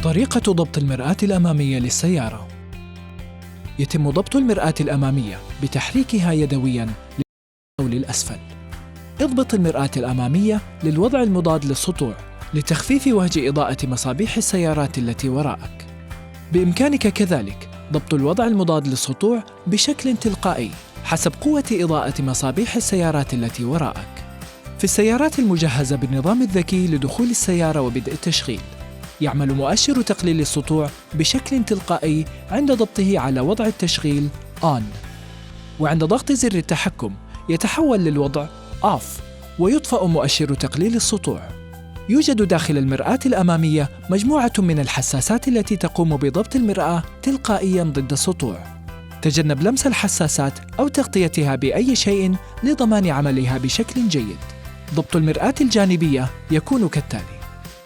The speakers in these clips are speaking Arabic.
طريقة ضبط المرآة الأمامية للسيارة. يتم ضبط المرآة الأمامية بتحريكها يدوياً للأعلى أو للأسفل. اضبط المرآة الأمامية للوضع المضاد للسطوع لتخفيف وهج إضاءة مصابيح السيارات التي وراءك. بإمكانك كذلك ضبط الوضع المضاد للسطوع بشكل تلقائي حسب قوة إضاءة مصابيح السيارات التي وراءك. في السيارات المجهزة بالنظام الذكي لدخول السيارة وبدء التشغيل، يعمل مؤشر تقليل السطوع بشكل تلقائي عند ضغطه على وضع التشغيل ON، وعند ضغط زر التحكم يتحول للوضع OFF ويطفأ مؤشر تقليل السطوع. يوجد داخل المرآة الأمامية مجموعة من الحساسات التي تقوم بضبط المرآة تلقائياً ضد السطوع. تجنب لمس الحساسات أو تغطيتها بأي شيء لضمان عملها بشكل جيد. ضبط المرآة الجانبية يكون كالتالي: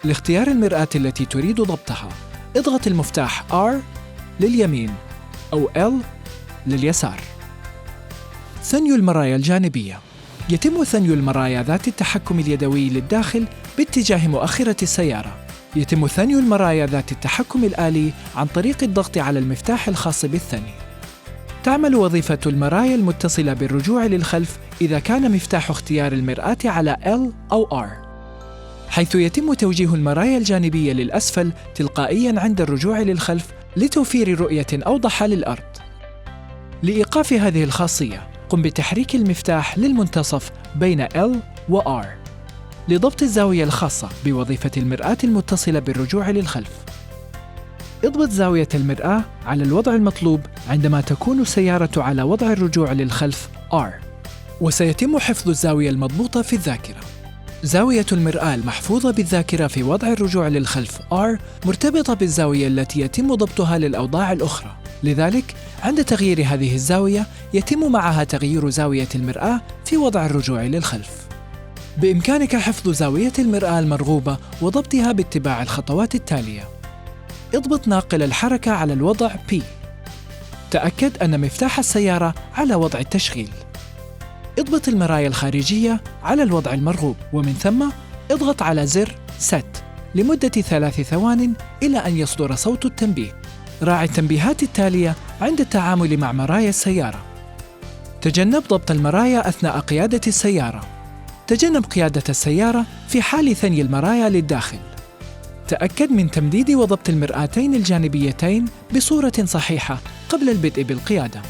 لاختيار المرآة التي تريد ضبطها، اضغط المفتاح R لليمين أو L لليسار. ثني المرايا الجانبية: يتم ثني المرايا ذات التحكم اليدوي للداخل باتجاه مؤخرة السيارة. يتم ثني المرايا ذات التحكم الآلي عن طريق الضغط على المفتاح الخاص بالثني. تعمل وظيفة المرايا المتصلة بالرجوع للخلف إذا كان مفتاح اختيار المرآة على L أو R، حيث يتم توجيه المرايا الجانبية للأسفل تلقائياً عند الرجوع للخلف لتوفير رؤية أوضح للأرض. لإيقاف هذه الخاصية، قم بتحريك المفتاح للمنتصف بين L و R لضبط الزاوية الخاصة بوظيفة المرآة المتصلة بالرجوع للخلف. اضبط زاوية المرآة على الوضع المطلوب عندما تكون السيارة على وضع الرجوع للخلف R، وسيتم حفظ الزاوية المضبوطة في الذاكرة. زاوية المرآة المحفوظة بالذاكرة في وضع الرجوع للخلف R مرتبطة بالزاوية التي يتم ضبطها للأوضاع الأخرى، لذلك عند تغيير هذه الزاوية يتم معها تغيير زاوية المرآة في وضع الرجوع للخلف. بإمكانك حفظ زاوية المرآة المرغوبة وضبطها باتباع الخطوات التالية: اضبط ناقل الحركة على الوضع P. تأكد أن مفتاح السيارة على وضع التشغيل. اضبط المرايا الخارجية على الوضع المرغوب، ومن ثم اضغط على زر Set لمدة 3 ثوان إلى أن يصدر صوت التنبيه. راعي التنبيهات التالية عند التعامل مع مرايا السيارة. تجنب ضبط المرايا أثناء قيادة السيارة. تجنب قيادة السيارة في حال ثني المرايا للداخل. تأكد من تمديد وضبط المرآتين الجانبيتين بصورة صحيحة قبل البدء بالقيادة.